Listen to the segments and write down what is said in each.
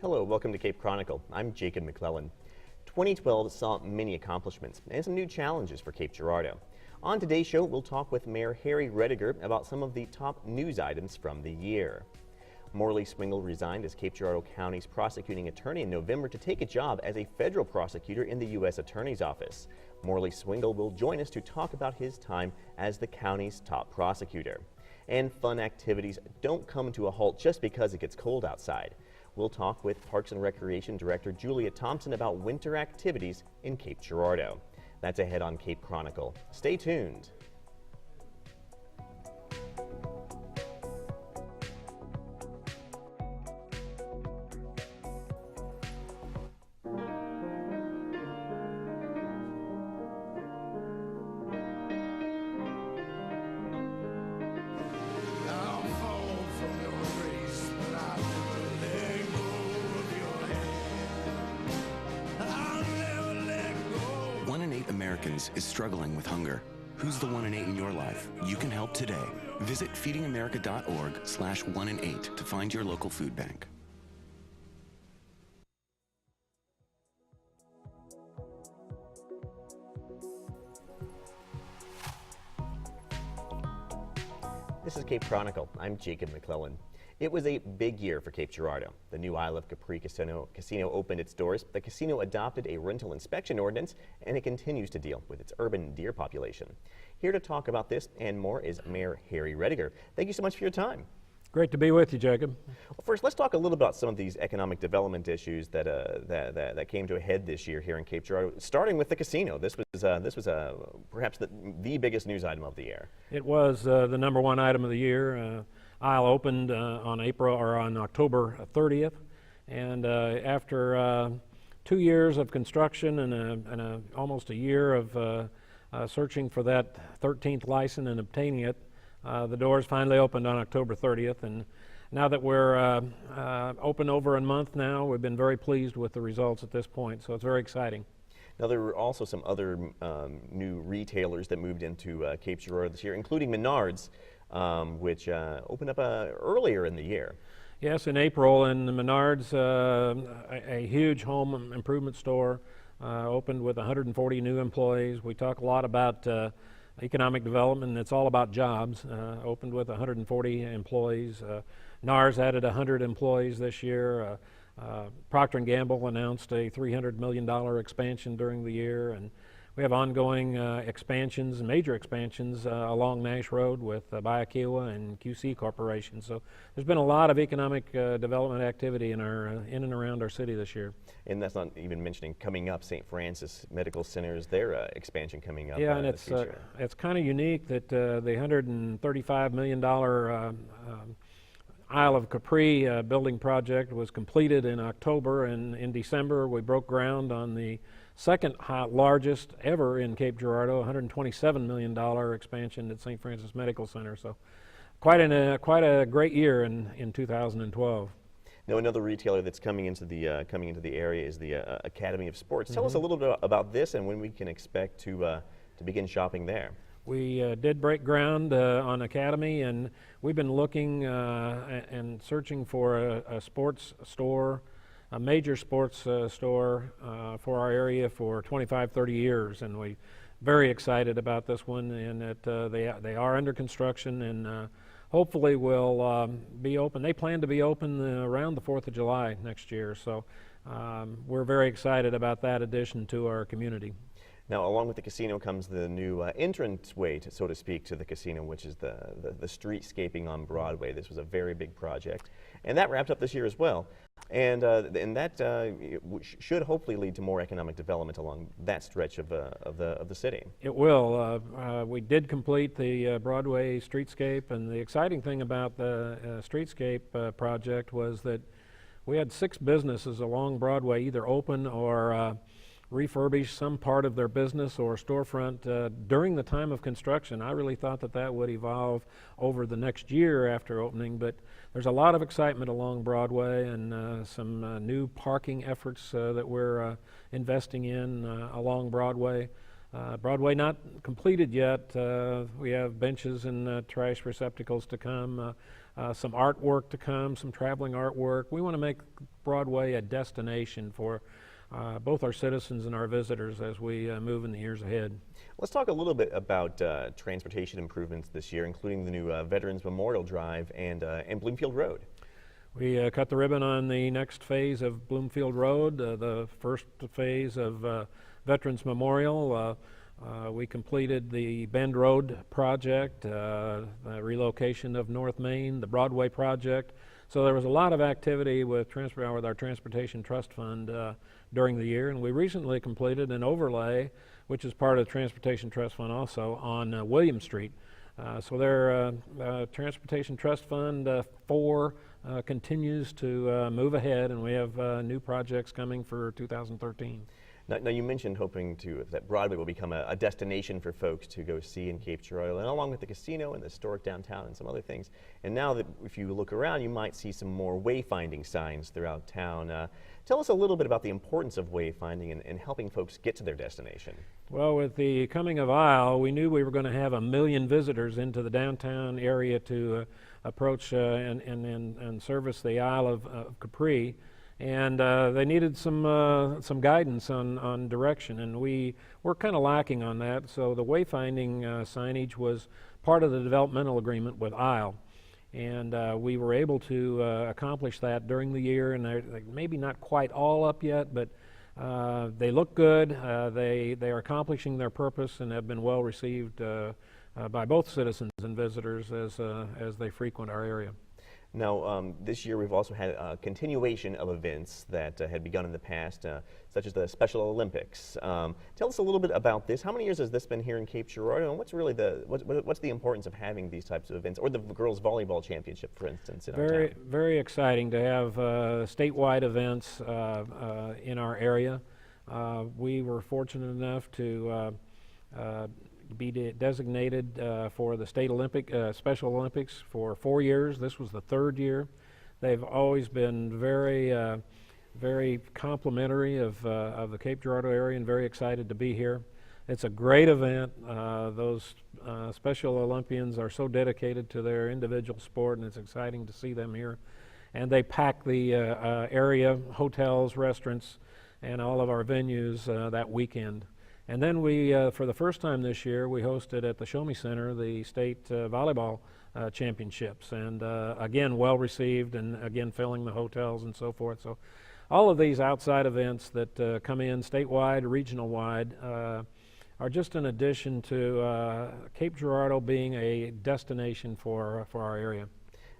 Hello, welcome to Cape Chronicle. I'm Jacob McClellan. 2012 saw many accomplishments and some new challenges for Cape Girardeau. On today's show, we'll talk with Mayor Rediger about some of the top news items from the year. Morley Swingle resigned as Cape Girardeau County's prosecuting attorney in November to take a job as a federal prosecutor in the U.S. Attorney's Office. Morley Swingle will join us to talk about his time as the county's top prosecutor. And fun activities don't come to a halt just because it gets cold outside. We'll talk with Parks and Recreation Director Julia Thompson about winter activities in Cape Girardeau. That's ahead on Cape Chronicle. Stay tuned. One in 8 Americans is struggling with hunger. Who's the 1 in 8 in your life? You can help today. Visit feedingamerica.org/1in8 to find your local food bank. This is Cape Chronicle. I'm Jacob McClellan. It was a big year for Cape Girardeau. The new Isle of Capri Casino opened its doors. The casino adopted a rental inspection ordinance, and it continues to deal with its urban deer population. Here to talk about this and more is Mayor Rediger. Thank you so much for your time. Great to be with you, Jacob. Well, first, let's talk a little about some of these economic development issues that came to a head this year here in Cape Girardeau. Starting with the casino, this was perhaps the biggest news item of the year. It was the #1 item of the year. Isle opened on October 30th, and after 2 years of construction and almost a year of searching for that 13th license and obtaining it, the doors finally opened on October 30th, and now that we're open over a month now, we've been very pleased with the results at this point, so it's very exciting. Now, there were also some other new retailers that moved into Cape Girardeau this year, including Menards, which opened up earlier in the year. Yes, in April, and the Menards, a huge home improvement store, opened with 140 new employees. We talk a lot about economic development, and it's all about jobs. Opened with 140 employees. NARS added 100 employees this year. Procter & Gamble announced a $300 million expansion during the year, and we have ongoing expansions, major expansions along Nash Road with Baiakiwa and QC Corporation. So there's been a lot of economic development activity in and around our city this year. And that's not even mentioning coming up St. Francis Medical Center's their expansion coming up. Yeah, and it's kind of unique that the $135 million Isle of Capri building project was completed in October, and in December we broke ground on the second largest ever in Cape Girardeau, $127 million expansion at St. Francis Medical Center. So quite a great year in 2012. Now, another retailer that's coming into the area is the Academy of Sports. Tell us a little bit about this and when we can expect to begin shopping there. We did break ground on Academy, and we've been looking and searching for a sports store, a major sports store for our area for 25-30 years, and we're very excited about this one, and that they are under construction, and hopefully will be open. They plan to be open around the 4th of July next year, so we're very excited about that addition to our community. Now, along with the casino comes the new entranceway, so to speak, to the casino, which is the streetscaping on Broadway. This was a very big project, and that wrapped up this year as well. And that should hopefully lead to more economic development along that stretch of the city. It will. We did complete the Broadway streetscape, and the exciting thing about the streetscape project was that we had 6 businesses along Broadway either open or refurbish some part of their business or storefront during the time of construction. I really thought that would evolve over the next year after opening, but there's a lot of excitement along Broadway, and some new parking efforts that we're investing in along Broadway. Broadway not completed yet. We have benches and trash receptacles to come. some artwork to come, some traveling artwork. We want to make Broadway a destination for both our citizens and our visitors as we move in the years ahead. Let's talk a little bit about transportation improvements this year, including the new Veterans Memorial Drive and Bloomfield Road. We cut the ribbon on the next phase of Bloomfield Road, the first phase of Veterans Memorial. We completed the Bend Road project, the relocation of North Main, the Broadway project. So there was a lot of activity with our Transportation Trust Fund during the year, and we recently completed an overlay, which is part of the Transportation Trust Fund also, on William Street. So their Transportation Trust Fund 4 continues to move ahead, and we have new projects coming for 2013. Now you mentioned hoping that Broadway will become a destination for folks to go see in Cape Girardeau, and along with the casino and the historic downtown and some other things. And now that if you look around, you might see some more wayfinding signs throughout town. Tell us a little bit about the importance of wayfinding and helping folks get to their destination. Well, with the coming of Isle, we knew we were going to have 1 million visitors into the downtown area to approach and service the Isle of Capri. And they needed some guidance on direction, and we were kind of lacking on that. So the wayfinding signage was part of the developmental agreement with Isle, and we were able to accomplish that during the year. And they're maybe not quite all up yet, but they look good. They are accomplishing their purpose and have been well received by both citizens and visitors as they frequent our area. Now, this year we've also had a continuation of events that had begun in the past, such as the Special Olympics. Tell us a little bit about this. How many years has this been here in Cape Girardeau, and what's really what's the importance of having these types of events, or the girls volleyball championship, for instance, in our town? Very exciting to have statewide events in our area. We were fortunate enough to be designated for the State Special Olympics for 4 years. This was the 3rd year. They've always been very complimentary of the Cape Girardeau area, and very excited to be here. It's a great event. Those Special Olympians are so dedicated to their individual sport, and it's exciting to see them here. And they pack the area, hotels, restaurants, and all of our venues that weekend. And then we, for the first time this year, we hosted at the Show Me Center the state volleyball championships, and again, well received, and again, filling the hotels and so forth. So all of these outside events that come in statewide, regional wide, are just an addition to Cape Girardeau being a destination for our area.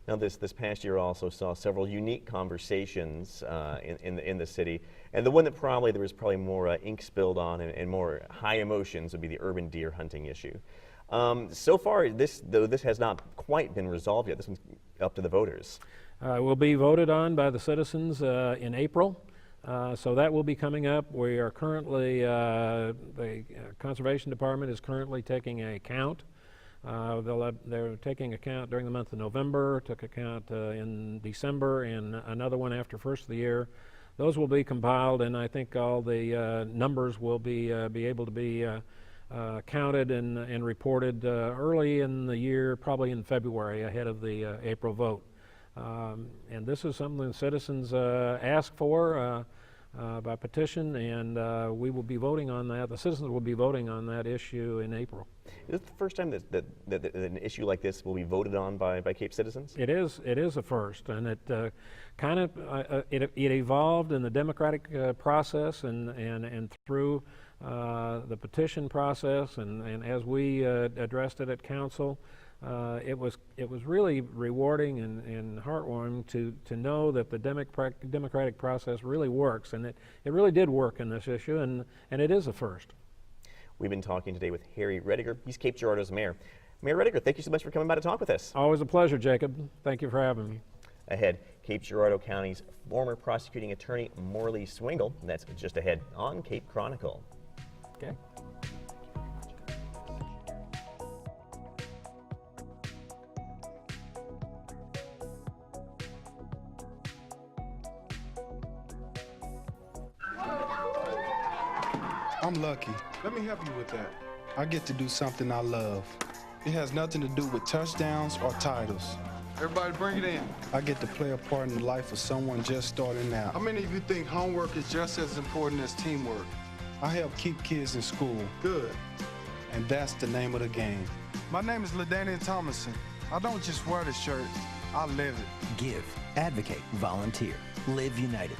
Now, this past year also saw several unique conversations in the city, and the one that there was probably more ink spilled on and more high emotions would be the urban deer hunting issue. So far, this has not quite been resolved yet. This one's up to the voters. Will be voted on by the citizens in April, so that will be coming up. We are currently, the Conservation Department is currently taking a count. They're taking a count during the month of November, took a count in December, and another one after first of the year. Those will be compiled, and I think all the numbers will be able to be counted and reported early in the year, probably in February, ahead of the April vote. And this is something the citizens asked for by petition, and we will be voting on that. The citizens will be voting on that issue in April. Is this the first time that an issue like this will be voted on by Cape citizens? It is a first, and it it evolved in the democratic process and through the petition process, and as we addressed it at council. It was really rewarding and heartwarming to know that the democratic process really works, and it really did work in this issue, and it is a first. We've been talking today with Harry Rediger. He's Cape Girardeau's mayor. Mayor Rediger, thank you so much for coming by to talk with us. Always a pleasure, Jacob. Thank you for having me. Ahead, Cape Girardeau County's former prosecuting attorney Morley Swingle. That's just ahead on Cape Chronicle. Okay. I'm lucky. Let me help you with that. I get to do something I love. It has nothing to do with touchdowns or titles. Everybody bring it in. I get to play a part in the life of someone just starting How out. many of you think homework is just as important as teamwork? I help keep kids in school, Good. and that's the name of the game. My name is LaDainian Thomason. I don't just wear the shirt, I live it. Give, advocate, volunteer. Live United.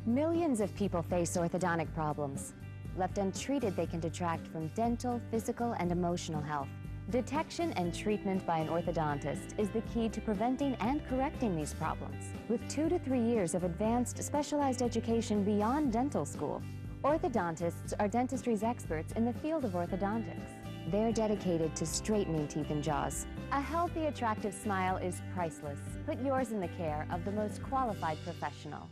Millions of people face orthodontic problems. Left untreated, they can detract from dental, physical, and emotional health. Detection and treatment by an orthodontist is the key to preventing and correcting these problems. With 2 to 3 years of advanced, specialized education beyond dental school, orthodontists are dentistry's experts in the field of orthodontics. They're dedicated to straightening teeth and jaws. A healthy, attractive smile is priceless. Put yours in the care of the most qualified professional.